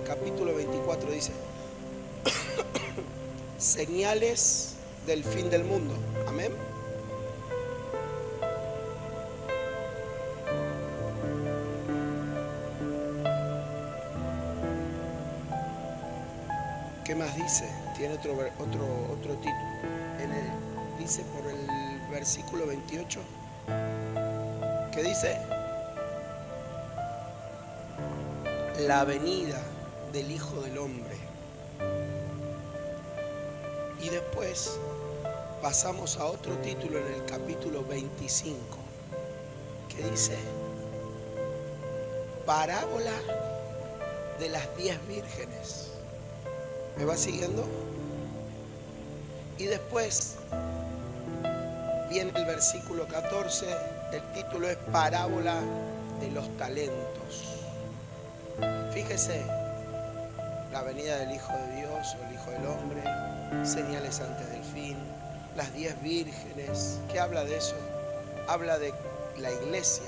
capítulo 24 dice: señales del fin del mundo. Amén. ¿Qué más dice? Tiene otro título. Dice por el versículo 28. ¿Qué dice? La venida del Hijo del Hombre. Y después pasamos a otro título en el capítulo 25, que dice: parábola de las 10 vírgenes. ¿Me va siguiendo? Y después viene el versículo 14, el título es parábola de los talentos. Fíjese, la venida del Hijo de Dios o el Hijo del Hombre, señales antes del fin, las 10 vírgenes. ¿Qué habla de eso? Habla de la iglesia.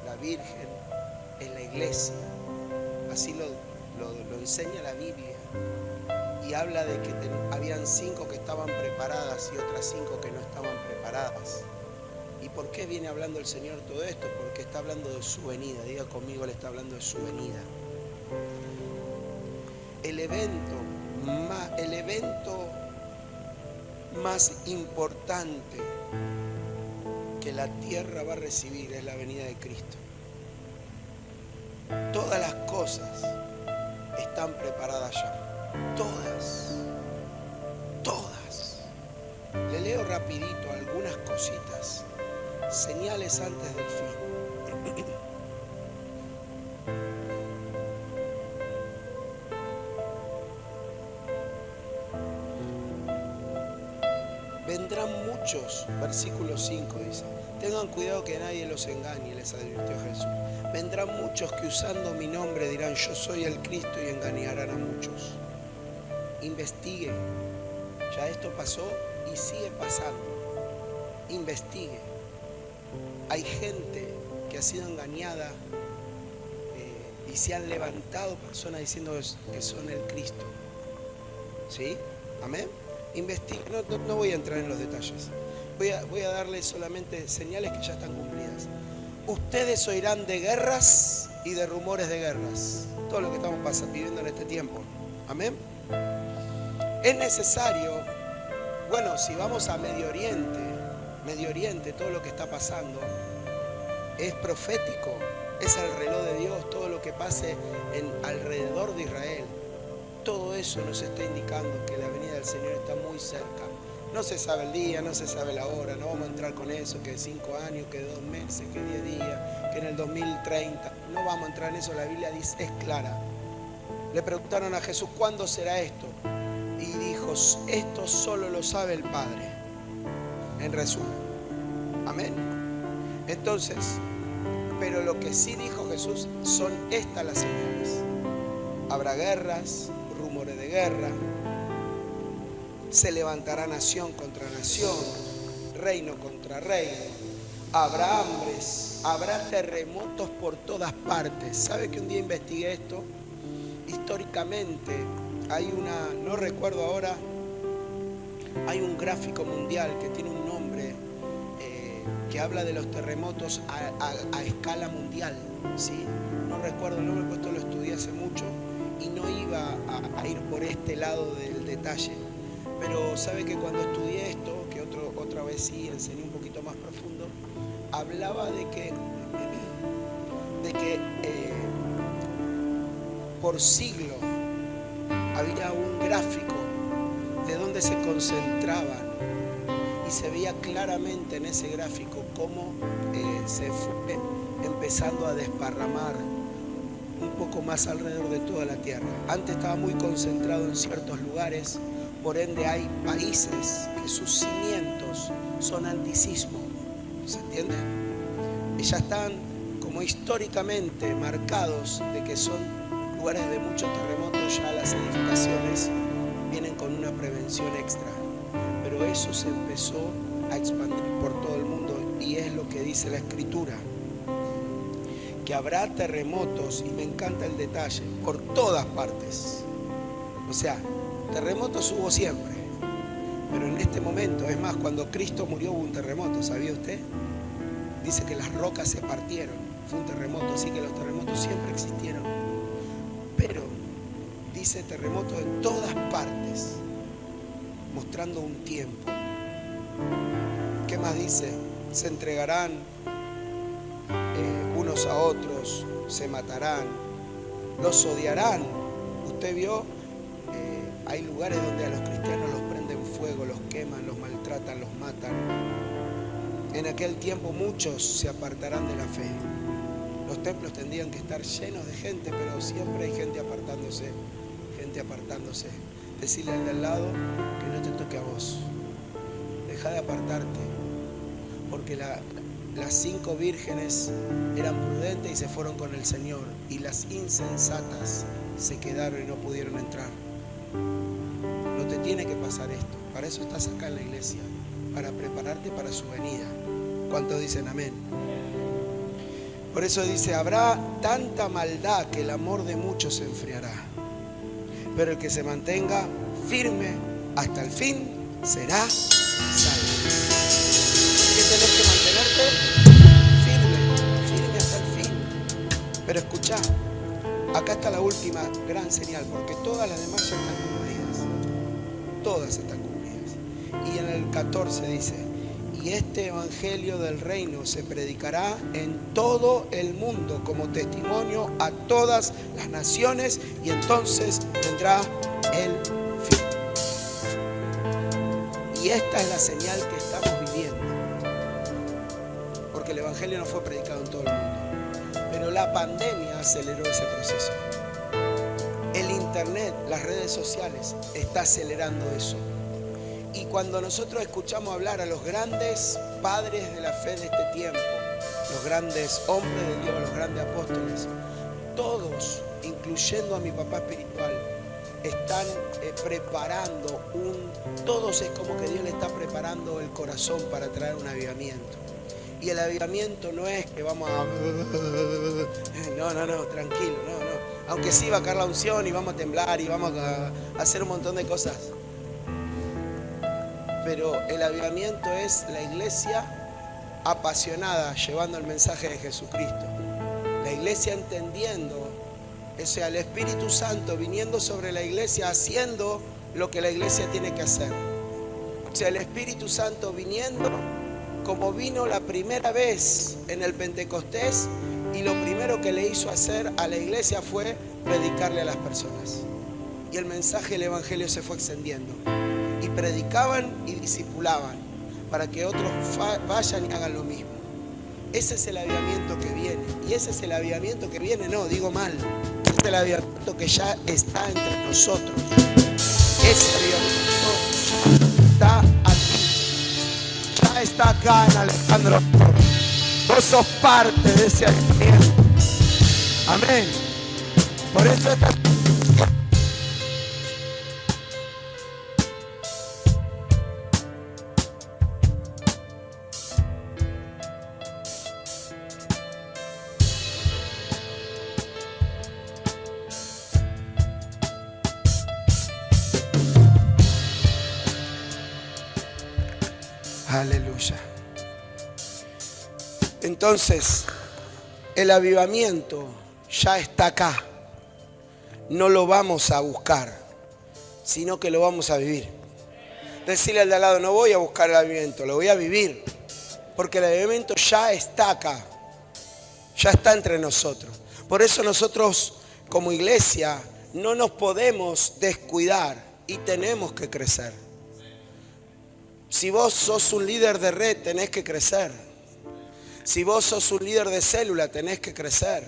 La Virgen es la iglesia. Así lo enseña la Biblia. Y habla de que habían 5 que estaban preparadas y otras 5 que no estaban preparadas. ¿Y por qué viene hablando el Señor todo esto? Porque está hablando de su venida. Diga conmigo, Él está hablando de su venida. El evento más importante que la tierra va a recibir es la venida de Cristo. Todas las cosas están preparadas ya. Todas. Le leo rapidito algunas cositas. Señales antes del fin. Vendrán muchos, versículo 5 dice: tengan cuidado que nadie los engañe, les advirtió Jesús. Vendrán muchos que usando mi nombre dirán: yo soy el Cristo, y engañarán a muchos. Investigue. Ya esto pasó y sigue pasando. Investigue. Hay gente que ha sido engañada y se han levantado personas diciendo que son el Cristo. ¿Sí? Amén. Investigue. No voy a entrar en los detalles. Voy a darles solamente señales que ya están cumplidas. Ustedes oirán de guerras y de rumores de guerras. Todo lo que estamos viviendo en este tiempo. Amén. Es necesario, bueno, si vamos a Medio Oriente, todo lo que está pasando es profético, es el reloj de Dios. Todo lo que pase alrededor de Israel, todo eso nos está indicando que la venida del Señor está muy cerca. No se sabe el día, no se sabe la hora, no vamos a entrar con eso, que 5 años, que 2 meses, que 10 días, que en el 2030, no vamos a entrar en eso. La Biblia dice, es clara. Le preguntaron a Jesús: ¿cuándo será esto? Y dijo: esto solo lo sabe el Padre. En resumen. Amén. Entonces, pero lo que sí dijo Jesús son estas las señales. Habrá guerras, rumores de guerra. Se levantará nación contra nación, reino contra reino. Habrá hambres, habrá terremotos por todas partes. ¿Sabe que un día investigué esto? Históricamente hay no recuerdo ahora, hay un gráfico mundial que tiene un nombre que habla de los terremotos a escala mundial, ¿sí? No recuerdo el nombre, pues esto lo estudié hace mucho y no iba a ir por este lado del detalle. Pero sabe que cuando estudié esto, que otra vez sí enseñé un poquito más profundo, hablaba de que por siglo había un gráfico de donde se concentraban y se veía claramente en ese gráfico cómo se fue empezando a desparramar un poco más alrededor de toda la tierra. Antes estaba muy concentrado en ciertos lugares, por ende hay países que sus cimientos son antisismo. ¿Se entiende? Y ya están como históricamente marcados de que son lugares de muchos terremotos. Ya las edificaciones vienen con una prevención extra, pero eso se empezó a expandir por todo el mundo y es lo que dice la Escritura, que habrá terremotos, y me encanta el detalle, por todas partes. O sea, terremotos hubo siempre, pero en este momento, es más, cuando Cristo murió hubo un terremoto, ¿sabía usted? Dice que las rocas se partieron, fue un terremoto, así que los terremotos siempre existieron. Pero dice terremoto en todas partes, mostrando un tiempo. ¿Qué más dice? Se entregarán unos a otros, se matarán, los odiarán. Usted vio, hay lugares donde a los cristianos los prenden fuego, los queman, los maltratan, los matan. En aquel tiempo muchos se apartarán de la fe. Los templos tendrían que estar llenos de gente, pero siempre hay gente apartándose, gente apartándose. Decirle al de al lado que no te toque a vos. Deja de apartarte, porque las 5 vírgenes eran prudentes y se fueron con el Señor, y las insensatas se quedaron y no pudieron entrar. No te tiene que pasar esto. Para eso estás acá en la iglesia, para prepararte para su venida. ¿Cuántos dicen amén? Por eso dice, habrá tanta maldad que el amor de muchos se enfriará, pero el que se mantenga firme hasta el fin será salvo. ¿Qué tenés que mantenerte? Firme hasta el fin. Pero escuchá, acá está la última gran señal, porque todas las demás ya están cumplidas. Todas están cumplidas. Y en el 14 dice, y este evangelio del reino se predicará en todo el mundo como testimonio a todas las naciones, y entonces vendrá el fin. Y esta es la señal que estamos viviendo, porque el evangelio no fue predicado en todo el mundo, pero la pandemia aceleró ese proceso. El internet, las redes sociales, está acelerando eso. Y cuando nosotros escuchamos hablar a los grandes padres de la fe de este tiempo, los grandes hombres de Dios, los grandes apóstoles, todos, incluyendo a mi papá espiritual, están preparando todos es como que Dios le está preparando el corazón para traer un avivamiento. Y el avivamiento no es que vamos a... No, tranquilo, no. Aunque sí va a caer la unción y vamos a temblar y vamos a hacer un montón de cosas. Pero el avivamiento es la iglesia apasionada llevando el mensaje de Jesucristo. La iglesia entendiendo, o sea, el Espíritu Santo viniendo sobre la iglesia, haciendo lo que la iglesia tiene que hacer. O sea, el Espíritu Santo viniendo como vino la primera vez en el Pentecostés, y lo primero que le hizo hacer a la iglesia fue predicarle a las personas. Y el mensaje del evangelio se fue extendiendo. Y predicaban y discipulaban para que otros vayan y hagan lo mismo. Ese es el avivamiento que viene. Y ese es el avivamiento que viene, no, digo mal. Ese es el avivamiento que ya está entre nosotros. Ese avivamiento está aquí. Ya está acá en Alejandro. Vos sos parte de ese avivamiento. Amén. Por eso está... Aleluya. Entonces, el avivamiento ya está acá. No lo vamos a buscar, sino que lo vamos a vivir. Decirle al de al lado, no voy a buscar el avivamiento, lo voy a vivir. Porque el avivamiento ya está acá. Ya está entre nosotros. Por eso nosotros como iglesia no nos podemos descuidar y tenemos que crecer. Si vos sos un líder de red, tenés que crecer. Si vos sos un líder de célula, tenés que crecer.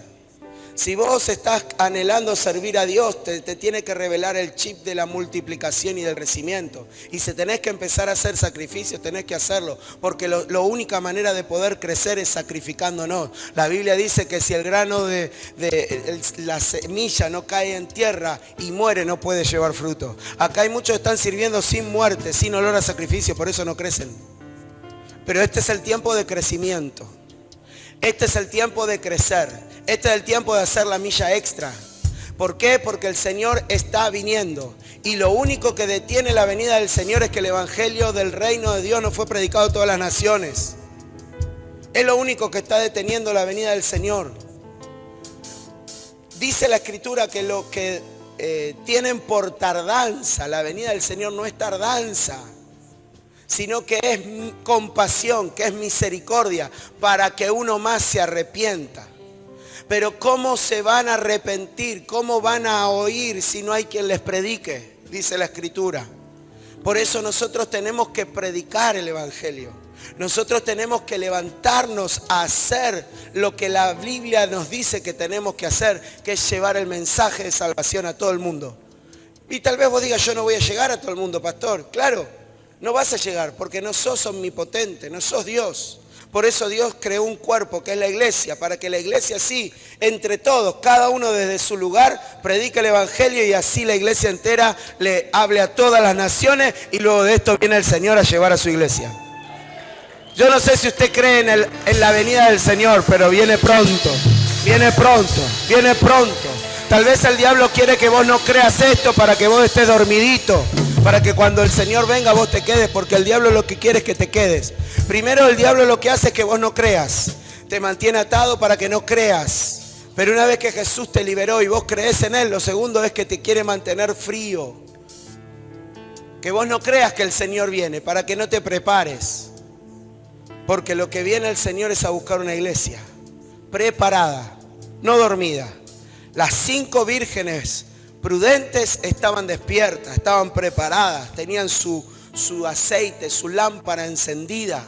Si vos estás anhelando servir a Dios, te tiene que revelar el chip de la multiplicación y del crecimiento. Y si tenés que empezar a hacer sacrificios, tenés que hacerlo. Porque la única manera de poder crecer es sacrificándonos. La Biblia dice que si el grano de la semilla no cae en tierra y muere, no puede llevar fruto. Acá hay muchos que están sirviendo sin muerte, sin olor a sacrificio, por eso no crecen. Pero este es el tiempo de crecimiento. Este es el tiempo de crecer. Este es el tiempo de hacer la milla extra. ¿Por qué? Porque el Señor está viniendo. Y lo único que detiene la venida del Señor es que el evangelio del reino de Dios no fue predicado a todas las naciones. Es lo único que está deteniendo la venida del Señor. Dice la Escritura que lo que tienen por tardanza la venida del Señor no es tardanza, sino que es compasión, que es misericordia, para que uno más se arrepienta. Pero ¿cómo se van a arrepentir? ¿Cómo van a oír si no hay quien les predique? Dice la Escritura. Por eso nosotros tenemos que predicar el evangelio. Nosotros tenemos que levantarnos a hacer lo que la Biblia nos dice que tenemos que hacer, que es llevar el mensaje de salvación a todo el mundo. Y tal vez vos digas, yo no voy a llegar a todo el mundo, pastor. Claro, no vas a llegar porque no sos omnipotente, no sos Dios. Por eso Dios creó un cuerpo que es la iglesia, para que la iglesia sí, entre todos, cada uno desde su lugar, predique el evangelio y así la iglesia entera le hable a todas las naciones y luego de esto viene el Señor a llevar a su iglesia. Yo no sé si usted cree en la venida del Señor, pero viene pronto, viene pronto, viene pronto. Tal vez el diablo quiere que vos no creas esto para que vos estés dormidito, para que cuando el Señor venga vos te quedes, porque el diablo lo que quiere es que te quedes. Primero el diablo lo que hace es que vos no creas, te mantiene atado para que no creas. Pero una vez que Jesús te liberó y vos crees en Él, lo segundo es que te quiere mantener frío. Que vos no creas que el Señor viene, para que no te prepares. Porque lo que viene el Señor es a buscar una iglesia preparada, no dormida. Las 5 vírgenes prudentes estaban despiertas, estaban preparadas, tenían su aceite, su lámpara encendida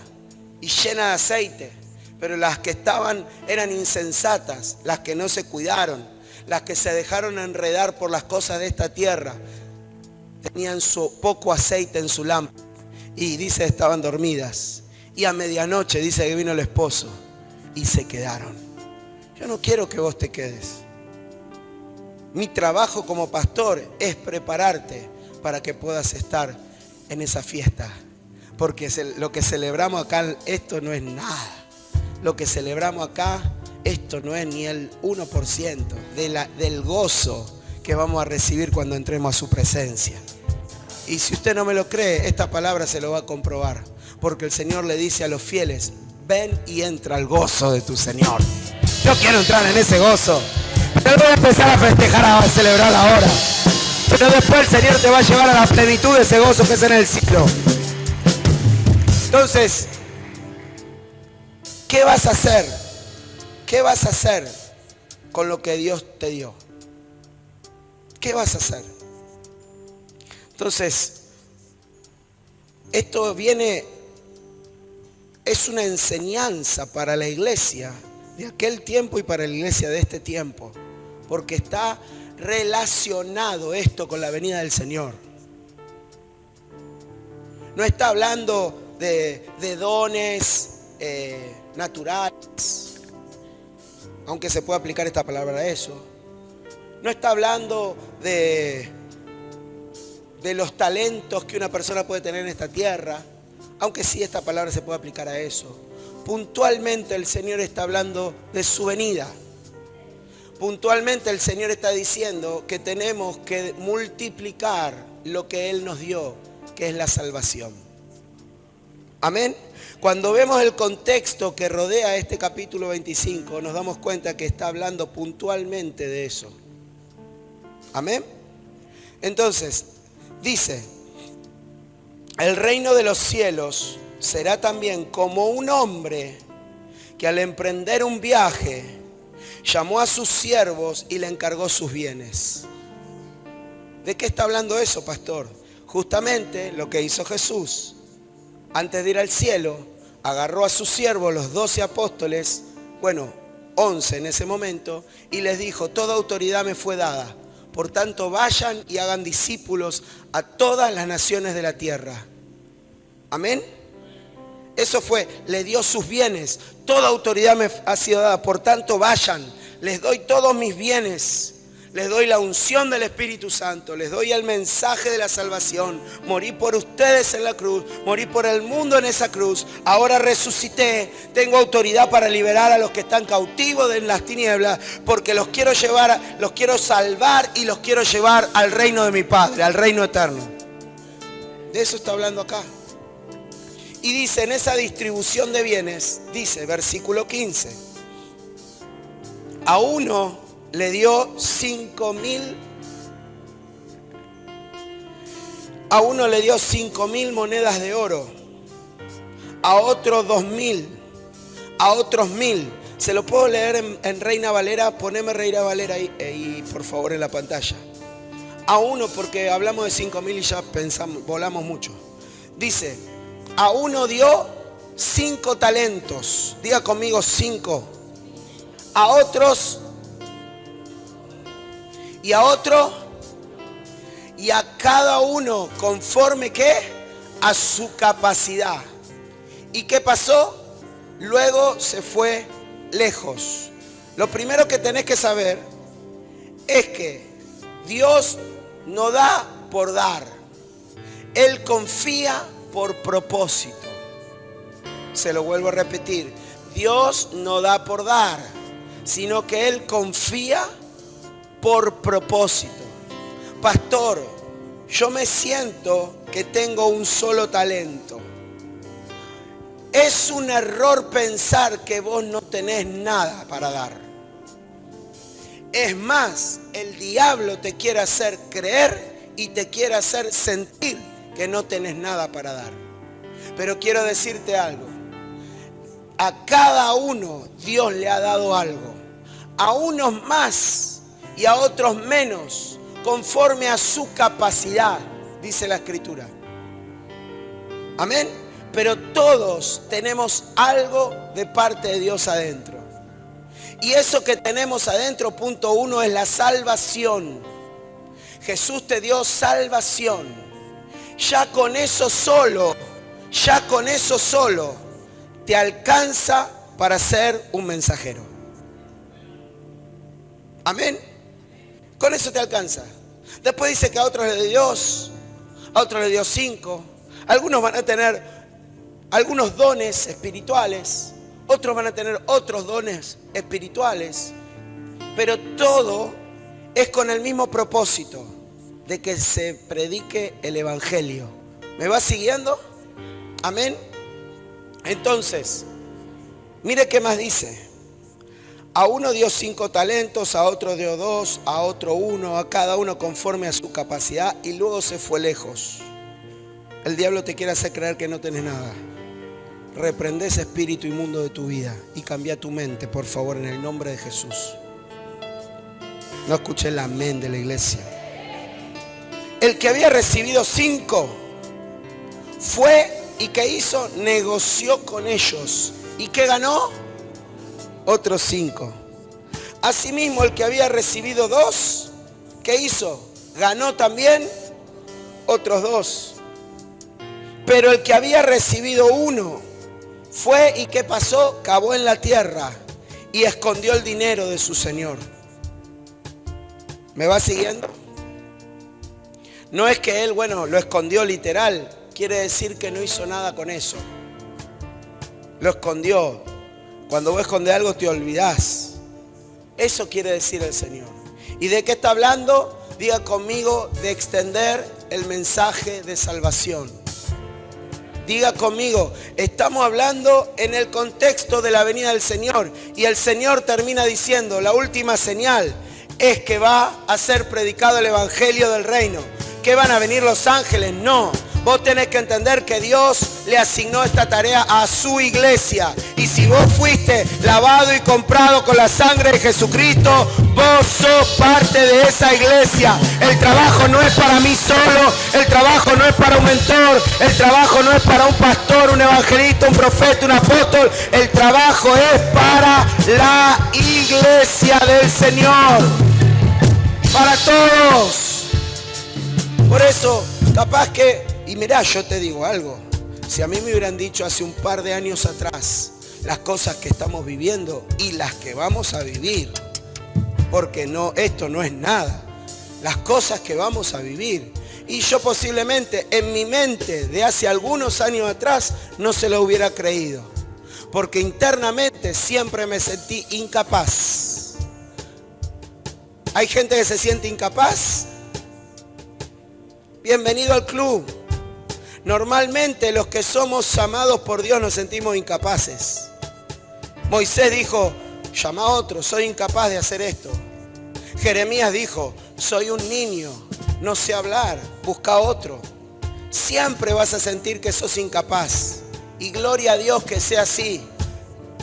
y llena de aceite. Pero las que estaban eran insensatas, las que no se cuidaron, las que se dejaron enredar por las cosas de esta tierra, tenían su poco aceite en su lámpara y dice estaban dormidas. Y a medianoche dice que vino el esposo y se quedaron. Yo no quiero que vos te quedes. Mi trabajo como pastor es prepararte para que puedas estar en esa fiesta. Porque lo que celebramos acá, esto no es nada. Lo que celebramos acá, esto no es ni el 1% del gozo que vamos a recibir cuando entremos a su presencia. Y si usted no me lo cree, esta palabra se lo va a comprobar. Porque el Señor le dice a los fieles, ven y entra al gozo de tu Señor. Yo quiero entrar en ese gozo. Pero voy a empezar a festejar, a celebrar ahora. Pero después el Señor te va a llevar a la plenitud de ese gozo que es en el cielo. Entonces, ¿qué vas a hacer? ¿Qué vas a hacer con lo que Dios te dio? ¿Qué vas a hacer? Entonces, esto es una enseñanza para la iglesia de aquel tiempo y para la iglesia de este tiempo, porque está relacionado esto con la venida del Señor. No está hablando de dones naturales, aunque se puede aplicar esta palabra a eso. No está hablando de los talentos que una persona puede tener en esta tierra, aunque sí esta palabra se puede aplicar a eso. Puntualmente el Señor está hablando de su venida. Puntualmente el Señor está diciendo que tenemos que multiplicar lo que Él nos dio, que es la salvación. Amén. Cuando vemos el contexto que rodea este capítulo 25, nos damos cuenta que está hablando puntualmente de eso. Amén. Entonces, dice, el reino de los cielos será también como un hombre que al emprender un viaje llamó a sus siervos y le encargó sus bienes. ¿De qué está hablando eso, pastor? Justamente lo que hizo Jesús. Antes de ir al cielo, agarró a sus siervos, los 12 apóstoles, 11 en ese momento, y les dijo, toda autoridad me fue dada. Por tanto, vayan y hagan discípulos a todas las naciones de la tierra. Amén. Eso fue, le dio sus bienes. Toda autoridad me ha sido dada. Por tanto, vayan. Les doy todos mis bienes. Les doy la unción del Espíritu Santo, les doy el mensaje de la salvación. Morí por ustedes en la cruz, morí por el mundo en esa cruz. Ahora resucité, tengo autoridad para liberar a los que están cautivos en las tinieblas, porque los quiero llevar, los quiero salvar y los quiero llevar al reino de mi Padre, al reino eterno. De eso está hablando acá. Y dice, en esa distribución de bienes, dice, versículo 15, a uno le dio 5.000. A uno le dio 5.000 monedas de oro. A otros 2.000. A otros 1.000. Se lo puedo leer en Reina Valera. Poneme Reina Valera ahí, por favor, en la pantalla. A uno, porque hablamos de 5.000 y ya pensamos, volamos mucho. Dice, a uno dio 5 talentos. Diga conmigo 5. A otros. Y a otro, y a cada uno conforme ¿qué? A su capacidad. ¿Y qué pasó? Luego se fue lejos. Lo primero que tenés que saber es que Dios no da por dar. Él confía por propósito. Se lo vuelvo a repetir. Dios no da por dar, sino que Él confía por propósito. Pastor, yo me siento que tengo un solo talento. Es un error pensar que vos no tenés nada para dar. Es más, el diablo te quiere hacer creer y te quiere hacer sentir que no tenés nada para dar. Pero quiero decirte algo. A cada uno Dios le ha dado algo. A unos más y a otros menos, conforme a su capacidad, dice la Escritura. Amén. Pero todos tenemos algo de parte de Dios adentro. Y eso que tenemos adentro, punto 1, es la salvación. Jesús te dio salvación. Ya con eso solo te alcanza para ser un mensajero. Amén. Con eso te alcanza. Después dice que a otros le dio 2, a otros le dio 5. Algunos van a tener algunos dones espirituales, otros van a tener otros dones espirituales, pero todo es con el mismo propósito de que se predique el evangelio. ¿Me va siguiendo? Amén. Entonces, mire qué más dice. A uno dio 5 talentos, a otro dio 2, a otro 1, a cada uno conforme a su capacidad, y luego se fue lejos. El diablo te quiere hacer creer que no tenés nada. Reprende ese espíritu inmundo de tu vida y cambia tu mente, por favor, en el nombre de Jesús. No escuché el amén de la iglesia. El que había recibido 5 fue y ¿qué hizo? Negoció con ellos. ¿Y qué ganó? Otros 5. Asimismo, el que había recibido 2, ¿qué hizo? Ganó también otros 2. Pero el que había recibido 1 fue y ¿qué pasó? Cavó en la tierra y escondió el dinero de su señor. ¿Me va siguiendo? No es que él, lo escondió literal. Quiere decir que no hizo nada con eso. Lo escondió. Cuando vos escondes algo te olvidás. Eso quiere decir el Señor. ¿Y de qué está hablando? Diga conmigo, de extender el mensaje de salvación. Diga conmigo, estamos hablando en el contexto de la venida del Señor. Y el Señor termina diciendo, la última señal es que va a ser predicado el evangelio del reino. ¿Que van a venir los ángeles? No. Vos tenés que entender que Dios le asignó esta tarea a su iglesia. Y si vos fuiste lavado y comprado con la sangre de Jesucristo, vos sos parte de esa iglesia. El trabajo no es para mí solo. El trabajo no es para un mentor. El trabajo no es para un pastor, un evangelista, un profeta, un apóstol. El trabajo es para la iglesia del Señor. Para todos. Por eso, capaz que... Y mirá, yo te digo algo. Si a mí me hubieran dicho hace un par de años atrás las cosas que estamos viviendo y las que vamos a vivir, porque no, esto no es nada. Las cosas que vamos a vivir. Y yo posiblemente en mi mente de hace algunos años atrás no se lo hubiera creído. Porque internamente siempre me sentí incapaz. ¿Hay gente que se siente incapaz? Bienvenido al club. Normalmente los que somos llamados por Dios nos sentimos incapaces. Moisés dijo, llama a otro, soy incapaz de hacer esto. Jeremías dijo, soy un niño, no sé hablar, busca a otro. Siempre vas a sentir que sos incapaz. Y gloria a Dios que sea así.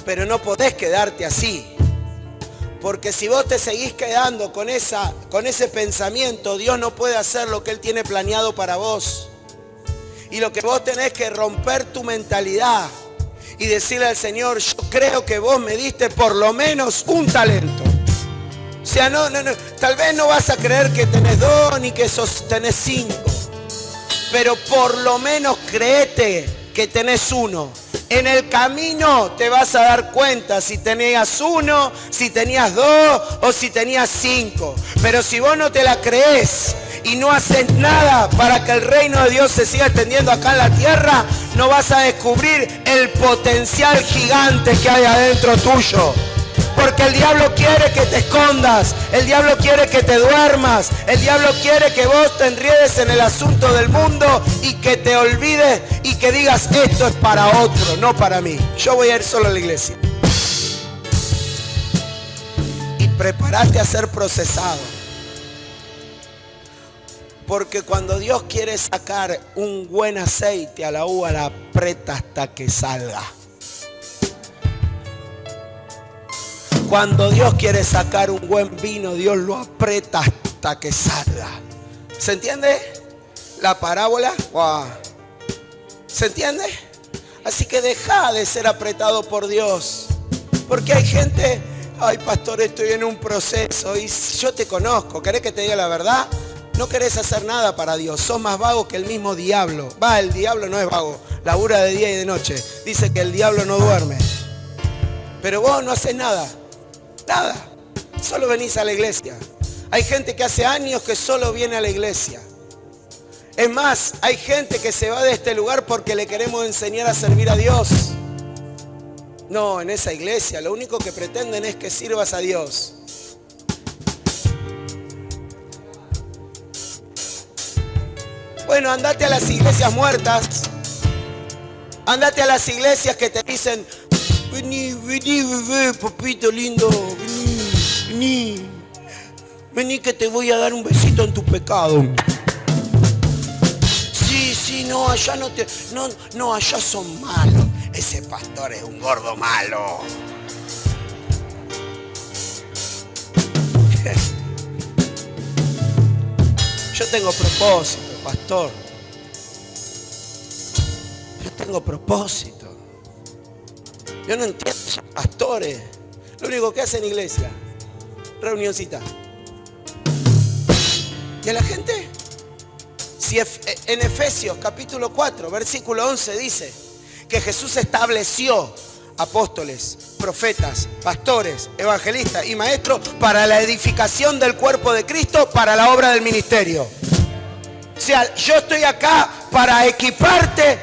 Pero no podés quedarte así. Porque si vos te seguís quedando con ese pensamiento, Dios no puede hacer lo que Él tiene planeado para vos. Y lo que vos tenés que romper tu mentalidad y decirle al Señor, yo creo que vos me diste por lo menos un talento. O sea, no, tal vez no vas a creer que tenés 2 ni que tenés 5. Pero por lo menos créete que tenés 1. En el camino te vas a dar cuenta si tenías 1, si tenías 2 o si tenías 5. Pero si vos no te la creés y no haces nada para que el reino de Dios se siga extendiendo acá en la tierra, no vas a descubrir el potencial gigante que hay adentro tuyo. Porque el diablo quiere que te escondas, el diablo quiere que te duermas, el diablo quiere que vos te enriedes en el asunto del mundo y que te olvides y que digas, esto es para otro, no para mí. Yo voy a ir solo a la iglesia. Y prepárate a ser procesado. Porque cuando Dios quiere sacar un buen aceite a la uva, la aprieta hasta que salga. Cuando Dios quiere sacar un buen vino, Dios lo aprieta hasta que salga. ¿Se entiende la parábola? Wow. ¿Se entiende? Así que deja de ser apretado por Dios. Porque hay gente, ay pastor, estoy en un proceso y yo te conozco. ¿Querés que te diga la verdad? No querés hacer nada para Dios. Sos más vago que el mismo diablo. El diablo no es vago. Labura de día y de noche. Dice que el diablo no duerme. Pero vos no haces nada. Nada, solo venís a la iglesia. Hay gente que hace años que solo viene a la iglesia. Es más, hay gente que se va de este lugar porque le queremos enseñar a servir a Dios. No, en esa iglesia lo único que pretenden es que sirvas a Dios. Bueno, andate a las iglesias muertas. Andate a las iglesias que te dicen, vení, bebé, papito lindo, vení que te voy a dar un besito en tu pecado. Sí, no, allá no, allá son malos. Ese pastor es un gordo malo. Yo tengo propósito, pastor. Yo tengo propósito. Yo no entiendo esos pastores. Lo único que hacen en iglesia, reunioncita. ¿Y a la gente? Si en Efesios capítulo 4, versículo 11 dice que Jesús estableció apóstoles, profetas, pastores, evangelistas y maestros para la edificación del cuerpo de Cristo, para la obra del ministerio. O sea, yo estoy acá para equiparte,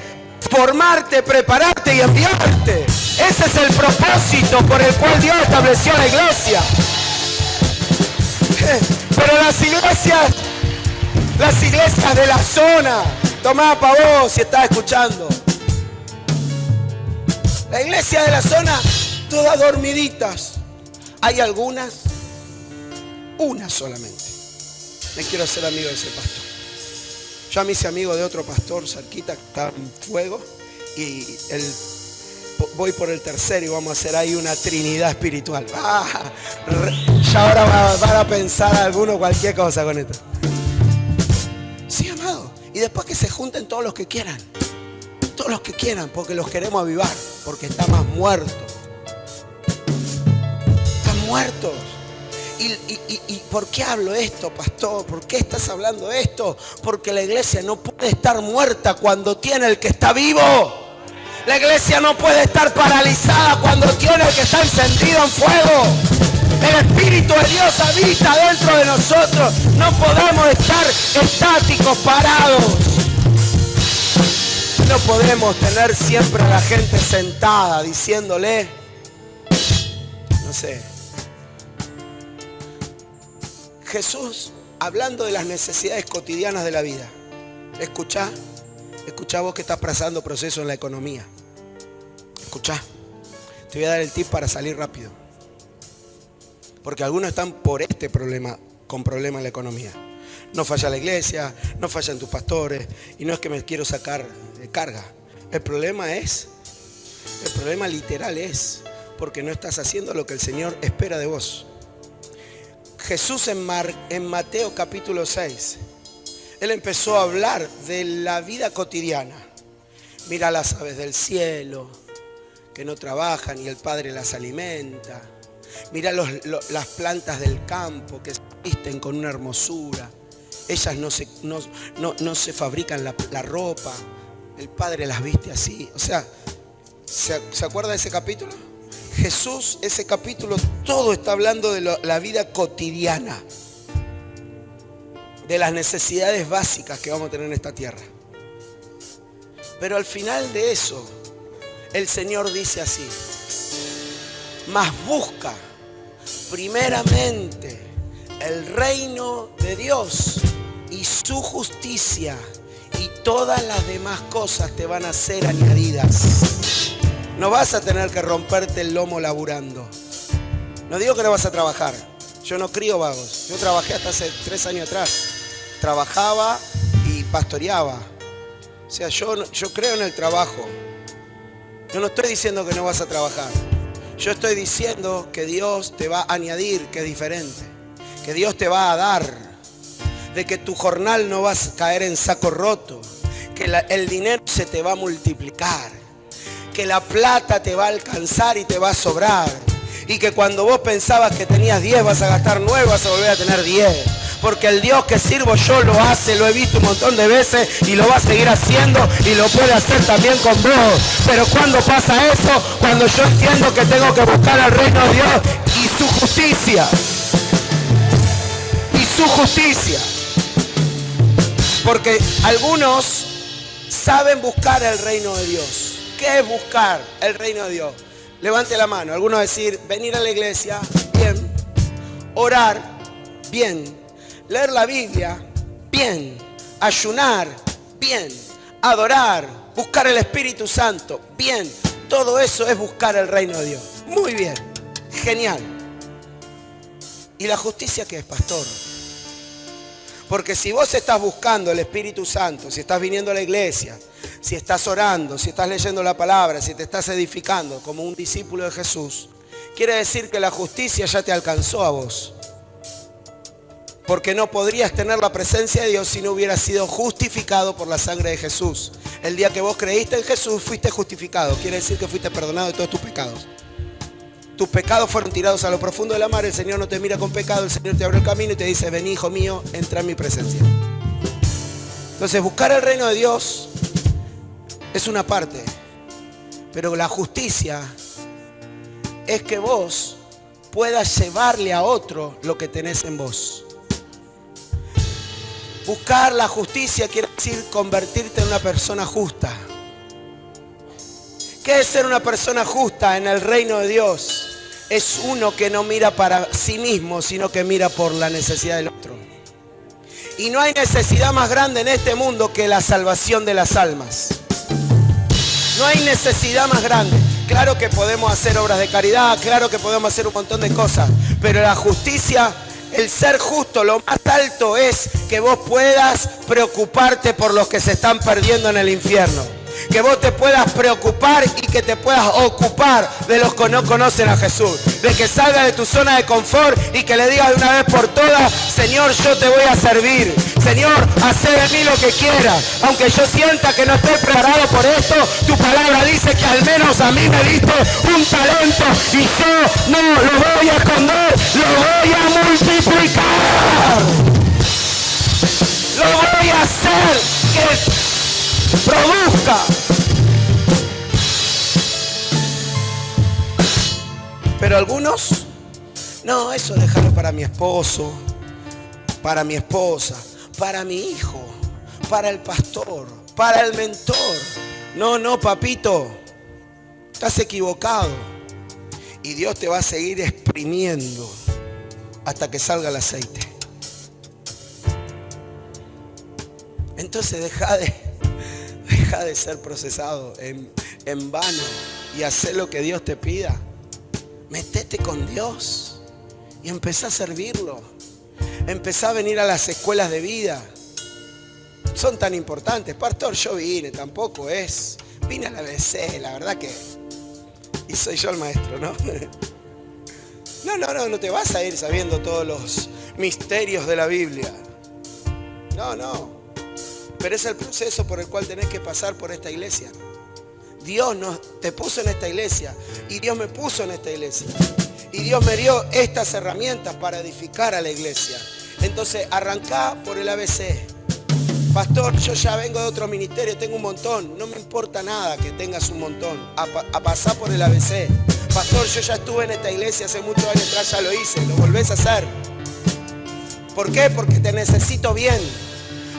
formarte, prepararte y enviarte. Ese es el propósito por el cual Dios estableció la iglesia. Pero las iglesias de la zona, tomá para vos si estás escuchando. La iglesia de la zona, todas dormiditas. Hay algunas, una solamente. Me quiero hacer amigo de ese pastor. Yo me hice amigo de otro pastor cerquita que está en fuego y voy por el tercero y vamos a hacer ahí una trinidad espiritual. Ya ahora van a pensar alguno cualquier cosa con esto. Sí, amado. Y después que se junten todos los que quieran. Todos los que quieran, porque los queremos avivar. Porque está más muerto. Están muertos. ¿Y por qué hablo esto, pastor? ¿Por qué estás hablando esto? Porque la iglesia no puede estar muerta cuando tiene el que está vivo. La iglesia no puede estar paralizada cuando tiene el que está encendido en fuego. El Espíritu de Dios habita dentro de nosotros. No podemos estar estáticos, parados. No podemos tener siempre a la gente sentada diciéndole, no sé. Jesús, hablando de las necesidades cotidianas de la vida. Escuchá vos que estás pasando proceso en la economía. Escuchá. Te voy a dar el tip para salir rápido. Porque algunos están por este problema, con problemas en la economía. No falla la iglesia, no fallan tus pastores, y no es que me quiero sacar de carga. El problema literal es porque no estás haciendo lo que el Señor espera de vos. Jesús en Mateo capítulo 6, Él empezó a hablar de la vida cotidiana. Mira las aves del cielo, que no trabajan y el Padre las alimenta. Mira las plantas del campo que se visten con una hermosura. Ellas no se fabrican la ropa. El Padre las viste así. O sea, ¿se acuerda de ese capítulo? Jesús, ese capítulo, todo está hablando de la vida cotidiana. De las necesidades básicas que vamos a tener en esta tierra. Pero al final de eso, el Señor dice así: mas busca primeramente el reino de Dios y su justicia, y todas las demás cosas te van a ser añadidas. No vas a tener que romperte el lomo laburando. No digo que no vas a trabajar. Yo no crío vagos. Yo trabajé hasta hace 3 años atrás. Trabajaba y pastoreaba. O sea, yo creo en el trabajo. Yo no estoy diciendo que no vas a trabajar. Yo estoy diciendo que Dios te va a añadir, que es diferente. Que Dios te va a dar. De que tu jornal no vas a caer en saco roto. Que el dinero se te va a multiplicar. Que la plata te va a alcanzar y te va a sobrar. Y que cuando vos pensabas que tenías 10 vas a gastar 9, vas a volver a tener 10. Porque el Dios que sirvo yo lo hace, lo he visto un montón de veces y lo va a seguir haciendo y lo puede hacer también con vos. Pero cuando pasa eso, cuando yo entiendo que tengo que buscar al reino de Dios y su justicia. Y su justicia. Porque algunos saben buscar el reino de Dios. ¿Qué es buscar el reino de Dios? Levante la mano. Algunos decir, venir a la iglesia, bien. Orar, bien. Leer la Biblia, bien. Ayunar, bien. Adorar, buscar el Espíritu Santo, bien. Todo eso es buscar el reino de Dios. Muy bien, genial. ¿Y la justicia qué es, pastor? Porque si vos estás buscando el Espíritu Santo, si estás viniendo a la iglesia, si estás orando, si estás leyendo la palabra, si te estás edificando como un discípulo de Jesús, quiere decir que la justicia ya te alcanzó a vos. Porque no podrías tener la presencia de Dios si no hubieras sido justificado por la sangre de Jesús. El día que vos creíste en Jesús, fuiste justificado. Quiere decir que fuiste perdonado de todos tus pecados. Tus pecados fueron tirados a lo profundo de la mar. El Señor no te mira con pecado. El Señor te abre el camino y te dice, vení, hijo mío, entra en mi presencia. Entonces, buscar el reino de Dios es una parte. Pero la justicia es que vos puedas llevarle a otro lo que tenés en vos. Buscar la justicia quiere decir convertirte en una persona justa. ¿Qué es ser una persona justa en el reino de Dios? Es uno que no mira para sí mismo, sino que mira por la necesidad del otro. Y no hay necesidad más grande en este mundo que la salvación de las almas. No hay necesidad más grande. Claro que podemos hacer obras de caridad, claro que podemos hacer un montón de cosas, pero la justicia, el ser justo, lo más alto es que vos puedas preocuparte por los que se están perdiendo en el infierno. Que vos te puedas preocupar y que te puedas ocupar de los que no conocen a Jesús. De que salgas de tu zona de confort y que le digas de una vez por todas, Señor, yo te voy a servir. Señor, haz de mí lo que quieras. Aunque yo sienta que no estoy preparado por esto, tu palabra dice que al menos a mí me diste un talento y yo no lo voy a esconder, lo voy a multiplicar. Lo voy a hacer que produzca. Pero algunos No, eso déjalo para mi esposo, para mi esposa, para mi hijo, para el pastor, para el mentor. No, papito, estás equivocado. Y Dios te va a seguir exprimiendo hasta que salga el aceite. Entonces deja de ser procesado en vano y hacer lo que Dios te pida. Métete con Dios y empezá a servirlo. Empezá a venir a las escuelas de vida. Son tan importantes. Pastor, yo vine, tampoco es. Vine a la ABC, la verdad que... Y soy yo el maestro, ¿no? No te vas a ir sabiendo todos los misterios de la Biblia. No. Pero es el proceso por el cual tenés que pasar por esta iglesia. Dios te puso en esta iglesia y Dios me puso en esta iglesia. Y Dios me dio estas herramientas para edificar a la iglesia. Entonces arrancá por el ABC. Pastor, yo ya vengo de otro ministerio, tengo un montón. No me importa nada que tengas un montón. A pasar por el ABC. Pastor, yo ya estuve en esta iglesia hace muchos años atrás, ya lo hice, lo volvés a hacer. ¿Por qué? Porque te necesito bien.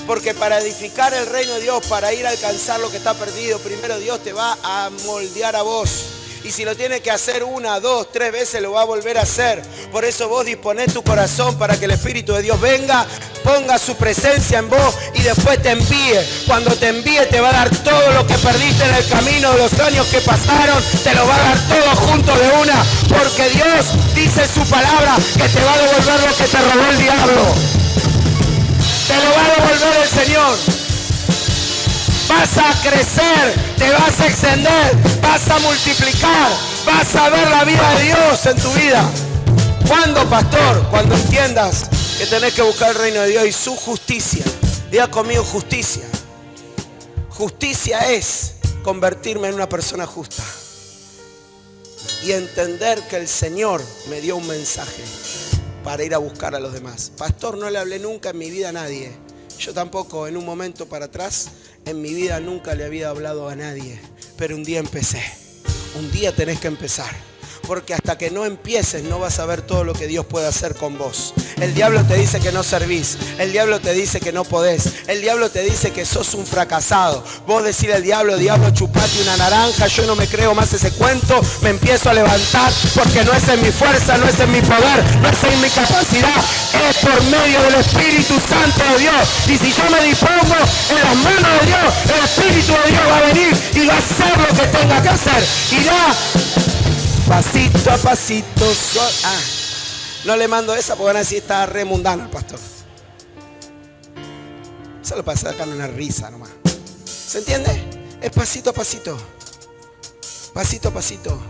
Porque para edificar el reino de Dios, para ir a alcanzar lo que está perdido, primero Dios te va a moldear a vos. Y si lo tiene que hacer 1, 2, 3 veces, lo va a volver a hacer. Por eso vos disponés tu corazón para que el Espíritu de Dios venga, ponga su presencia en vos y después te envíe. Cuando te envíe te va a dar todo lo que perdiste en el camino de los años que pasaron. Te lo va a dar todo junto de una. Porque Dios dice en su palabra que te va a devolver lo que te robó el diablo. Te lo va a devolver el Señor. Vas a crecer, te vas a extender, vas a multiplicar, vas a ver la vida de Dios en tu vida. ¿Cuándo, pastor? Cuando entiendas que tenés que buscar el reino de Dios y su justicia. Diga conmigo justicia. Justicia es convertirme en una persona justa y entender que el Señor me dio un mensaje para ir a buscar a los demás. Pastor, no le hablé nunca en mi vida a nadie. Yo tampoco, en un momento para atrás, en mi vida nunca le había hablado a nadie. Pero un día empecé. Un día tenés que empezar. Porque hasta que no empieces no vas a ver todo lo que Dios puede hacer con vos. El diablo te dice que no servís. El diablo te dice que no podés. El diablo te dice que sos un fracasado. Vos decís al diablo, chupate una naranja. Yo no me creo más ese cuento. Me empiezo a levantar porque no es en mi fuerza, no es en mi poder, no es en mi capacidad. Es por medio del Espíritu Santo de Dios. Y si yo me dispongo en las manos de Dios, el Espíritu de Dios va a venir y va a hacer lo que tenga que hacer. Irá pasito a pasito. No le mando esa porque van a decir está re mundano el pastor. Solo para sacar una risa nomás. ¿Se entiende? Es pasito a pasito. Pasito a pasito.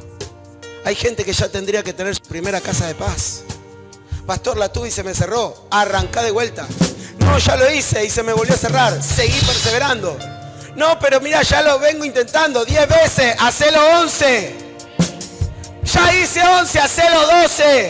Hay gente que ya tendría que tener su primera casa de paz. Pastor, la tuve y se me cerró. Arrancá de vuelta. No, ya lo hice y se me volvió a cerrar. Seguí perseverando. No, pero mira, ya lo vengo intentando 10 veces. Hacelo 11. Ya hice 11, hacelo 12.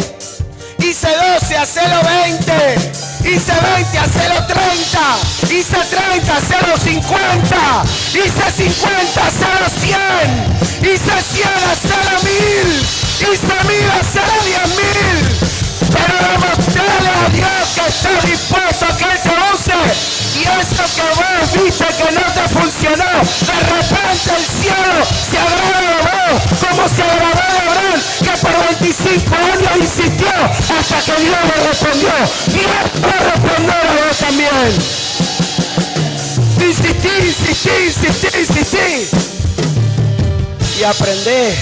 Hice 12, hacelo 20. Hice 20, hacelo 30. Hice 30, hacelo 50. Hice 50, hacelo 100. Hice 100, hacelo 1000. Hice 1000, hacelo 10.000. Pero demostrarle a Dios que está dispuesto a que Él te use. Y eso que vos viste que no te funcionó, de repente el cielo se agrada de vos, como se agradó de Abraham, que por 25 años insistió hasta que Dios le respondió. Dios puede responder a vos también. Insistí. Y aprendé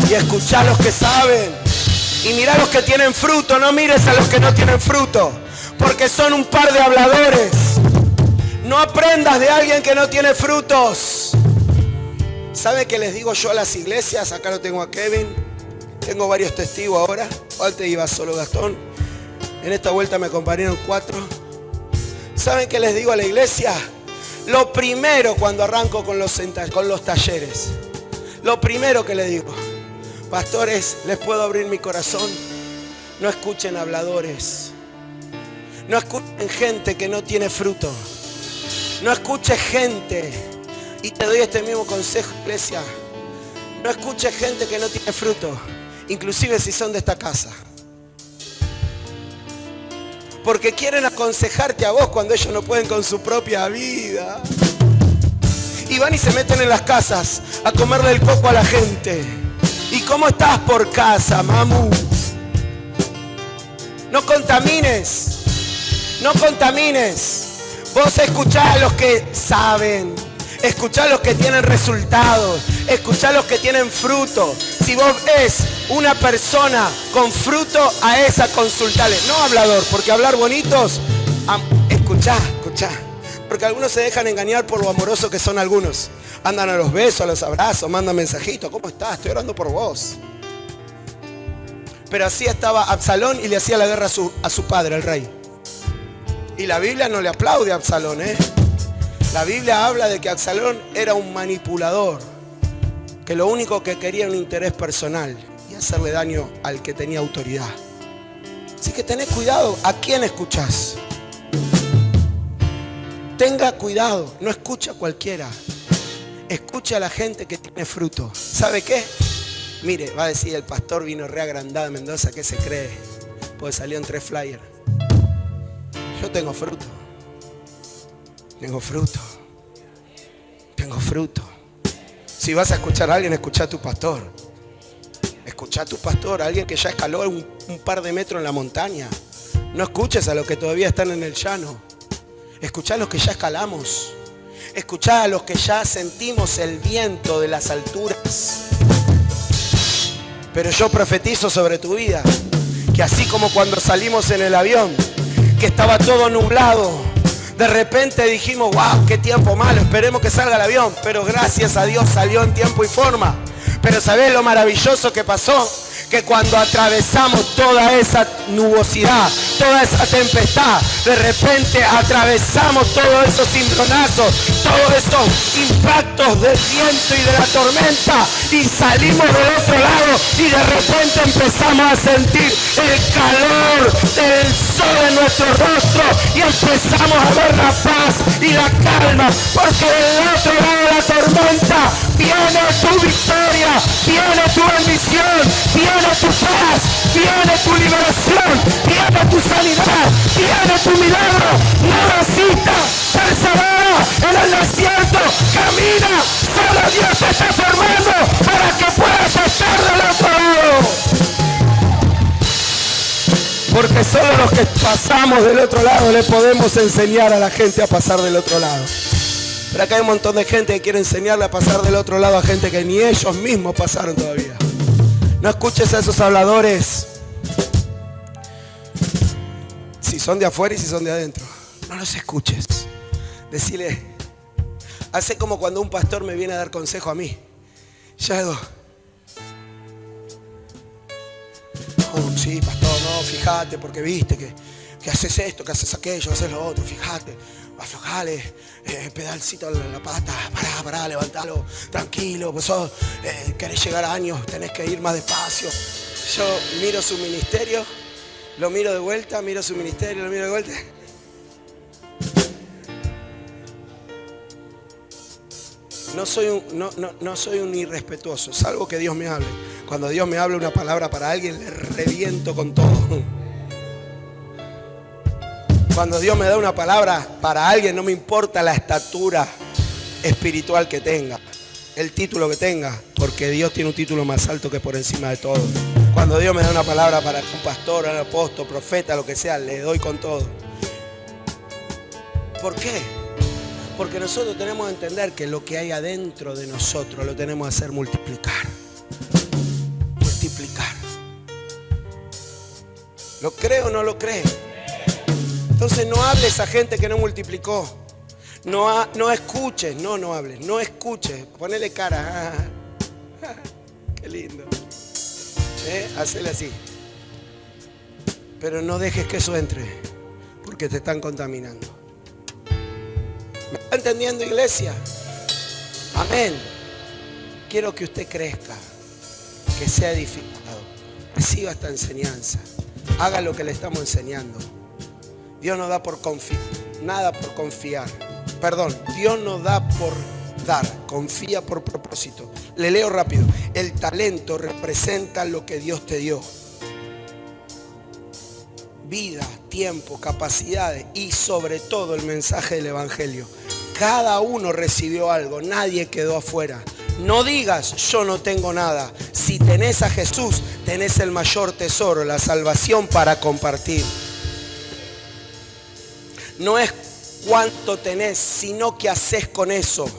y escuchá a los que saben. Y mira a los que tienen fruto, no mires a los que no tienen fruto, porque son un par de habladores. No aprendas de alguien que no tiene frutos. ¿Sabe qué les digo yo a las iglesias? Acá lo tengo a Kevin. Tengo varios testigos ahora. Antes iba solo Gastón. En esta vuelta me acompañaron 4. ¿Saben qué les digo a la iglesia? Lo primero cuando arranco con los talleres. Lo primero que les digo. Pastores, les puedo abrir mi corazón. No escuchen habladores. No escuchen gente que no tiene fruto. No escuches gente, y te doy este mismo consejo, iglesia. No escuches gente que no tiene fruto, inclusive si son de esta casa. Porque quieren aconsejarte a vos cuando ellos no pueden con su propia vida. Y van y se meten en las casas a comerle el coco a la gente. ¿Y cómo estás por casa, mamu? No contamines. No contamines. Vos escuchá a los que saben. Escuchá a los que tienen resultados. Escuchá a los que tienen fruto. Si vos ves una persona con fruto, a esa consultale. No hablador, porque hablar bonitos. Escuchá. Porque algunos se dejan engañar por lo amoroso que son algunos. Andan a los besos, a los abrazos, mandan mensajitos. ¿Cómo estás? Estoy orando por vos. Pero así estaba Absalón y le hacía la guerra a su padre, el rey. Y la Biblia no le aplaude a Absalón, ¿eh? La Biblia habla de que Absalón era un manipulador, que lo único que quería era un interés personal y hacerle daño al que tenía autoridad. Así que tenés cuidado a quién escuchás. Tenga cuidado, no escucha a cualquiera. Escucha a la gente que tiene fruto. ¿Sabe qué? Mire, va a decir el pastor vino re agrandado de Mendoza, ¿qué se cree? Pues salió en 3 flyers. Yo tengo fruto. Tengo fruto. Si vas a escuchar a alguien, escucha a tu pastor. Escucha a tu pastor, a alguien que ya escaló un par de metros en la montaña. No escuches a los que todavía están en el llano. Escuchá a los que ya escalamos. Escuchá a los que ya sentimos el viento de las alturas. Pero yo profetizo sobre tu vida que así como cuando salimos en el avión, que estaba todo nublado, de repente dijimos, wow, qué tiempo malo, esperemos que salga el avión. Pero gracias a Dios salió en tiempo y forma. Pero ¿sabés lo maravilloso que pasó? Que cuando atravesamos toda esa nubosidad, toda esa tempestad, de repente atravesamos todos esos cimbronazos, todos esos impactos del viento y de la tormenta, y salimos del otro lado y de repente empezamos a sentir el calor del sol en nuestro rostro y empezamos a ver la paz y la calma, porque del otro lado de la tormenta viene tu victoria, viene tu bendición, viene tu paz, viene tu liberación, viene tu sanidad, viene tu milagro. No necesitas persevera en el desierto, camina, solo Dios te está formando para que puedas estar del otro lado. Porque solo los que pasamos del otro lado le podemos enseñar a la gente a pasar del otro lado. Pero acá hay un montón de gente que quiere enseñarle a pasar del otro lado a gente que ni ellos mismos pasaron todavía. No escuches a esos habladores. Si son de afuera y si son de adentro. No los escuches. Decile, hace como cuando un pastor me viene a dar consejo a mí. Ya digo, oh, sí, pastor, no, fíjate, porque viste que haces esto, que haces aquello, que haces lo otro, fíjate, aflojale, pedalcito en la pata, pará, levantalo, tranquilo, pues querés llegar a años, tenés que ir más despacio. Yo miro su ministerio, lo miro de vuelta, miro su ministerio, lo miro de vuelta. No soy un irrespetuoso, salvo que Dios me hable. Cuando Dios me habla una palabra para alguien, le reviento con todo. Cuando Dios me da una palabra para alguien, no me importa la estatura espiritual que tenga, el título que tenga, porque Dios tiene un título más alto que por encima de todo. Cuando Dios me da una palabra para un pastor, un apóstol, profeta, lo que sea, le doy con todo. ¿Por qué? Porque nosotros tenemos que entender que lo que hay adentro de nosotros lo tenemos que hacer multiplicar. Multiplicar. ¿Lo cree o no lo cree? Entonces no hables a gente que no multiplicó. No escuches, no hables, no escuches. Ponele cara. Qué lindo. Hacele así. Pero no dejes que eso entre, porque te están contaminando. ¿Me está entendiendo, iglesia? Amén. Quiero que usted crezca, que sea edificado, reciba esta enseñanza, haga lo que le estamos enseñando. Dios no da por confiar, nada por confiar. Perdón, Dios no da por dar, confía por propósito. Le leo rápido. El talento representa lo que Dios te dio. vida, tiempo, capacidades y sobre todo el mensaje del Evangelio. Cada uno recibió algo, nadie quedó afuera. No digas yo no tengo nada. Si tenés a Jesús, tenés el mayor tesoro, la salvación para compartir. No es cuánto tenés, sino qué haces con eso.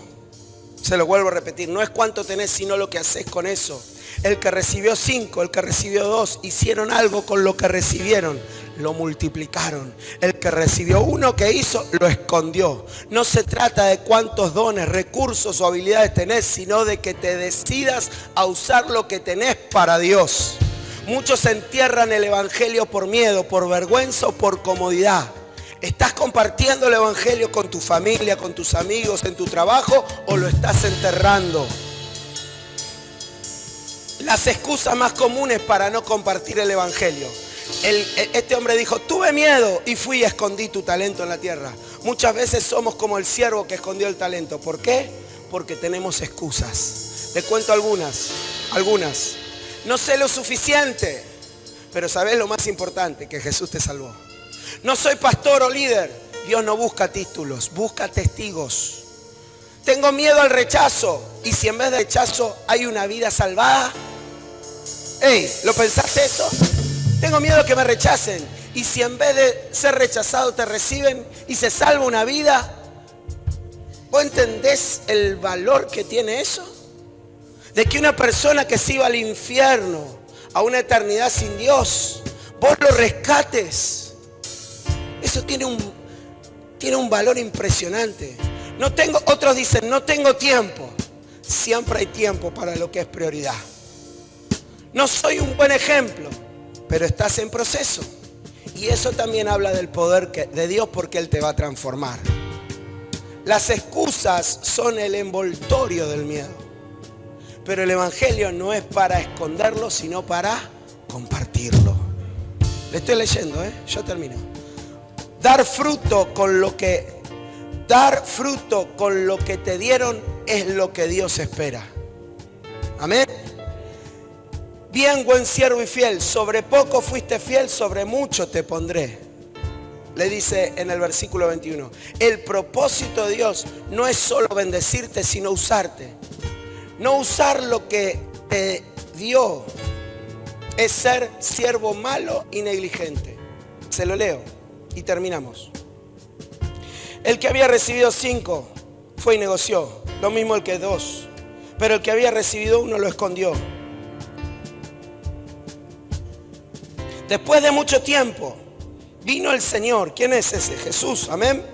Se lo vuelvo a repetir, no es cuánto tenés, sino lo que haces con eso. El que recibió 5, el que recibió 2, hicieron algo con lo que recibieron, lo multiplicaron. El que recibió 1, ¿qué hizo? Lo escondió. No se trata de cuántos dones, recursos o habilidades tenés, sino de que te decidas a usar lo que tenés para Dios. Muchos entierran el Evangelio por miedo, por vergüenza o por comodidad. ¿Estás compartiendo el Evangelio con tu familia, con tus amigos, en tu trabajo o lo estás enterrando? Las excusas más comunes para no compartir el Evangelio. Este hombre dijo, tuve miedo y fui y escondí tu talento en la tierra. Muchas veces somos como el siervo que escondió el talento. ¿Por qué? Porque tenemos excusas. Les cuento algunas. No sé lo suficiente, pero ¿sabés lo más importante? Que Jesús te salvó. No soy pastor o líder. Dios no busca títulos, busca testigos. Tengo miedo al rechazo. ¿Y si en vez de rechazo hay una vida salvada? Hey, ¿lo pensaste eso? Tengo miedo a que me rechacen. ¿Y si en vez de ser rechazado te reciben y se salva una vida? ¿Vos entendés el valor que tiene eso? De que una persona que se iba al infierno, a una eternidad sin Dios, vos lo rescates. Eso tiene un valor impresionante. Otros dicen, no tengo tiempo. Siempre hay tiempo para lo que es prioridad. No soy un buen ejemplo, pero estás en proceso. Y eso también habla del poder de Dios, porque Él te va a transformar. Las excusas son el envoltorio del miedo. Pero el Evangelio no es para esconderlo, sino para compartirlo. Le estoy leyendo, yo termino. Dar fruto con lo que te dieron es lo que Dios espera. Amén. Bien, buen siervo y fiel, sobre poco fuiste fiel, sobre mucho te pondré. Le dice en el versículo 21. El propósito de Dios no es solo bendecirte, sino usarte. No usar lo que te dio es ser siervo malo y negligente. Se lo leo y terminamos. El que había recibido 5 fue y negoció, lo mismo el que 2. Pero el que había recibido 1 lo escondió. Después de mucho tiempo, vino el Señor. ¿Quién es ese? Jesús, amén.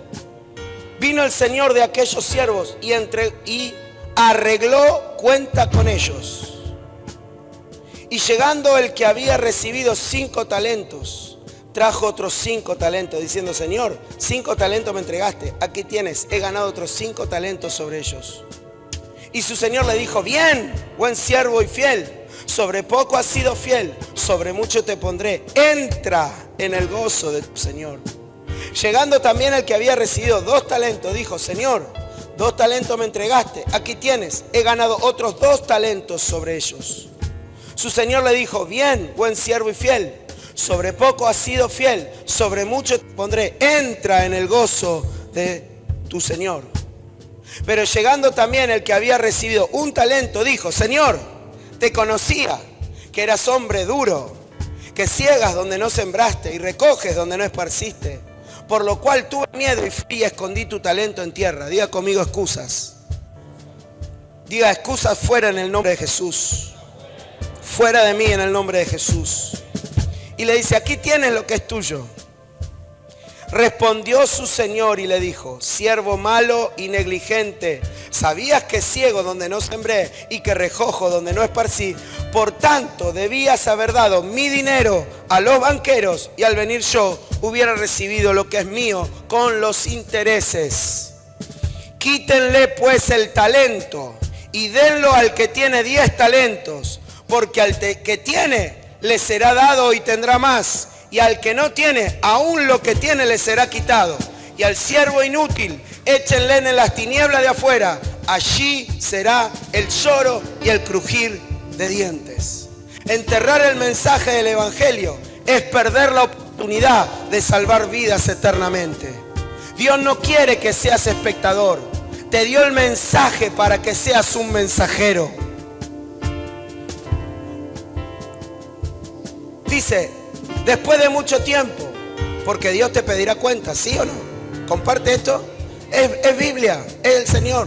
Vino el Señor de aquellos siervos y arregló cuenta con ellos. Y llegando el que había recibido 5 talentos, trajo otros 5 talentos, diciendo, Señor, 5 talentos me entregaste, aquí tienes, he ganado otros 5 talentos sobre ellos. Y su Señor le dijo, bien, buen siervo y fiel. Sobre poco has sido fiel, sobre mucho te pondré. Entra en el gozo de tu Señor. Llegando también el que había recibido 2 talentos, dijo, Señor, 2 talentos me entregaste, aquí tienes, he ganado otros 2 talentos sobre ellos. Su Señor le dijo, bien, buen siervo y fiel, sobre poco has sido fiel, sobre mucho te pondré. Entra en el gozo de tu Señor. Pero llegando también el que había recibido 1 talento, dijo, Señor, te conocía que eras hombre duro, que ciegas donde no sembraste y recoges donde no esparciste. Por lo cual tuve miedo y fui y escondí tu talento en tierra. Diga conmigo excusas. Diga excusas fuera en el nombre de Jesús. Fuera de mí en el nombre de Jesús. Y le dice, aquí tienes lo que es tuyo. Respondió su Señor y le dijo, siervo malo y negligente, ¿sabías que ciego donde no sembré y que recojo donde no esparcí? Por tanto, debías haber dado mi dinero a los banqueros y al venir yo hubiera recibido lo que es mío con los intereses. Quítenle pues el talento y denlo al que tiene 10 talentos, porque al que tiene le será dado y tendrá más. Y al que no tiene, aún lo que tiene le será quitado. Y al siervo inútil, échenle en las tinieblas de afuera. Allí será el lloro y el crujir de dientes. Enterrar el mensaje del Evangelio es perder la oportunidad oportunidad de salvar vidas eternamente. Dios no quiere que seas espectador. Te dio el mensaje para que seas un mensajero. Dice, después de mucho tiempo, porque Dios te pedirá cuenta, ¿sí o no? Comparte esto. Es Biblia, es el Señor.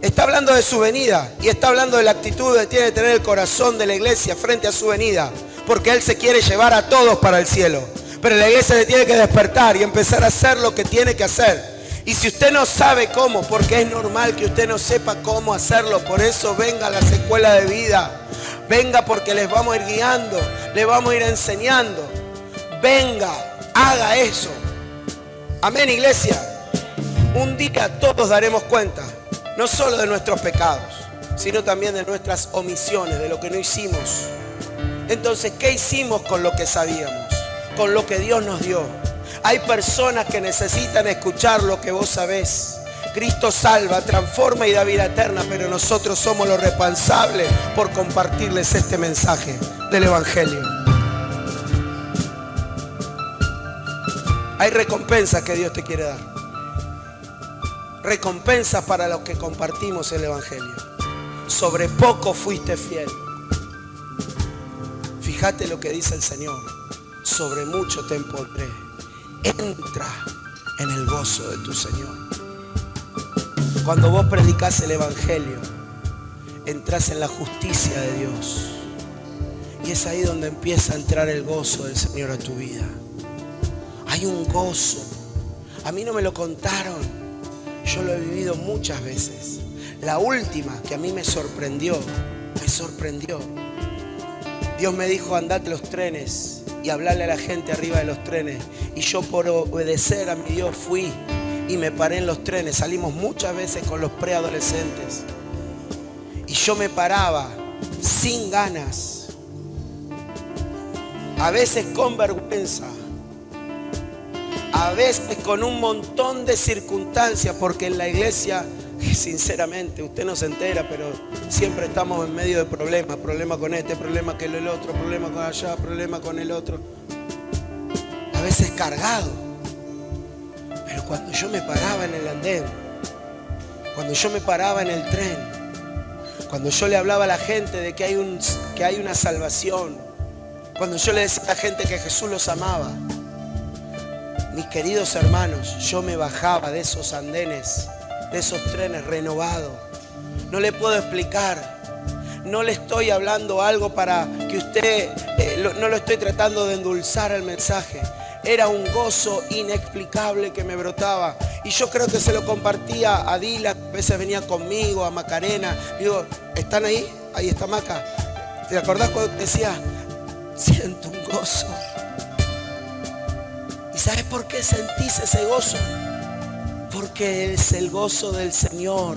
Está hablando de su venida y está hablando de la actitud que tiene que tener el corazón de la iglesia frente a su venida, porque Él se quiere llevar a todos para el cielo. Pero la iglesia se tiene que despertar y empezar a hacer lo que tiene que hacer. Y si usted no sabe cómo, porque es normal que usted no sepa cómo hacerlo, por eso venga a las escuelas de vida. Venga, porque les vamos a ir guiando, les vamos a ir enseñando. Venga, haga eso. Amén, iglesia. Un día todos daremos cuenta, no solo de nuestros pecados, sino también de nuestras omisiones, de lo que no hicimos. Entonces, ¿qué hicimos con lo que sabíamos? Con lo que Dios nos dio. Hay personas que necesitan escuchar lo que vos sabés. Cristo salva, transforma y da vida eterna, pero nosotros somos los responsables por compartirles este mensaje del Evangelio. Hay recompensas que Dios te quiere dar. Recompensas para los que compartimos el Evangelio. Sobre poco fuiste fiel. Fíjate lo que dice el Señor. Sobre mucho te pondré. Entra en el gozo de tu Señor. Cuando vos predicás el Evangelio, entras en la justicia de Dios. Y es ahí donde empieza a entrar el gozo del Señor a tu vida. Hay un gozo. A mí no me lo contaron. Yo lo he vivido muchas veces. La última que a mí me sorprendió. Dios me dijo, andate los trenes y hablarle a la gente arriba de los trenes. Y yo, por obedecer a mi Dios, fui y me paré en los trenes. Salimos muchas veces con los preadolescentes. Y yo me paraba sin ganas. A veces con vergüenza. A veces con un montón de circunstancias, porque en la iglesia, sinceramente, usted no se entera, pero siempre estamos en medio de problemas. Problema con este, problema con el otro, problema con allá, problema con el otro. A veces cargado. Pero cuando yo me paraba en el andén, cuando yo me paraba en el tren, cuando yo le hablaba a la gente de que hay una salvación, cuando yo le decía a la gente que Jesús los amaba, mis queridos hermanos, yo me bajaba de esos andenes, de esos trenes renovados. No le puedo explicar. No le estoy hablando algo para que usted, no lo estoy tratando de endulzar el mensaje. Era un gozo inexplicable que me brotaba. Y yo creo que se lo compartía a Dila, a veces venía conmigo, a Macarena. Digo, ¿están ahí? Ahí está Maca. ¿Te acordás cuando decía, siento un gozo? ¿Y sabes por qué sentís ese gozo? Porque es el gozo del Señor.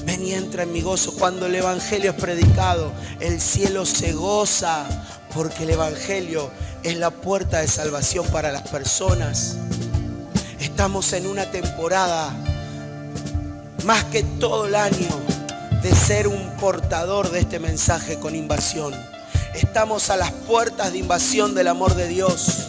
Ven y entra en mi gozo. Cuando el Evangelio es predicado, el cielo se goza, porque el Evangelio es la puerta de salvación para las personas. Estamos en una temporada, más que todo el año, de ser un portador de este mensaje con invasión. Estamos a las puertas de invasión del amor de Dios.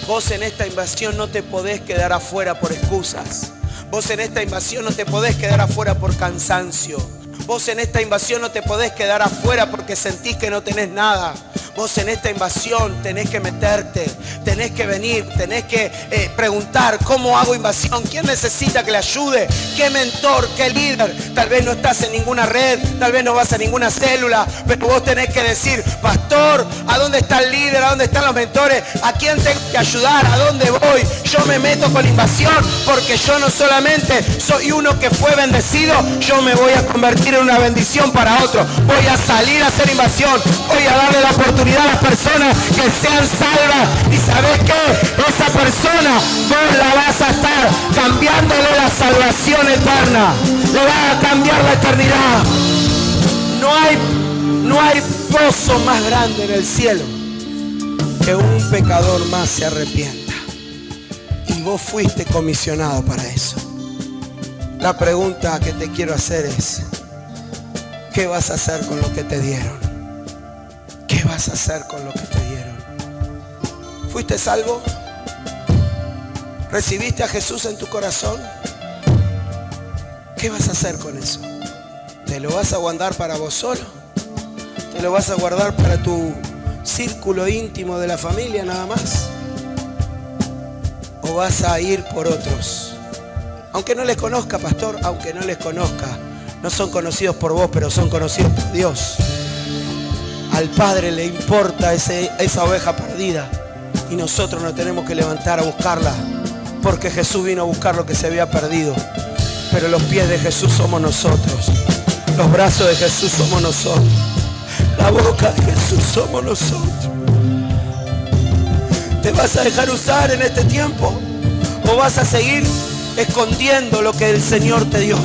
Vos en esta invasión no te podés quedar afuera por excusas. Vos en esta invasión no te podés quedar afuera por cansancio. Vos en esta invasión no te podés quedar afuera porque sentís que no tenés nada. Vos en esta invasión tenés que meterte, tenés que venir, tenés que preguntar, ¿cómo hago invasión? ¿Quién necesita que le ayude? ¿Qué mentor? ¿Qué líder? Tal vez no estás en ninguna red, tal vez no vas a ninguna célula, pero vos tenés que decir, pastor, ¿a dónde está el líder? ¿A dónde están los mentores? ¿A quién tengo que ayudar? ¿A dónde voy? Yo me meto con invasión porque yo no solamente soy uno que fue bendecido, yo me voy a convertir en una bendición para otro. Voy a salir a hacer invasión, voy a darle la oportunidad a las personas que sean salvas. ¿Y sabes qué? Esa persona vos la vas a estar cambiándole la salvación eterna, le vas a cambiar la eternidad. No hay pozo más grande en el cielo que un pecador más se arrepienta, y vos fuiste comisionado para eso. La pregunta que te quiero hacer es, ¿qué vas a hacer con lo que te dieron? ¿Qué vas a hacer con lo que te dieron? ¿Fuiste salvo? ¿Recibiste a Jesús en tu corazón? ¿Qué vas a hacer con eso? ¿Te lo vas a guardar para vos solo? ¿Te lo vas a guardar para tu círculo íntimo de la familia nada más? ¿O vas a ir por otros? Aunque no les conozca, pastor, aunque no les conozca, no son conocidos por vos, pero son conocidos por Dios. Al Padre le importa esa oveja perdida, y nosotros nos tenemos que levantar a buscarla, porque Jesús vino a buscar lo que se había perdido. Pero los pies de Jesús somos nosotros, los brazos de Jesús somos nosotros, la boca de Jesús somos nosotros. ¿Te vas a dejar usar en este tiempo o vas a seguir escondiendo lo que el Señor te dio?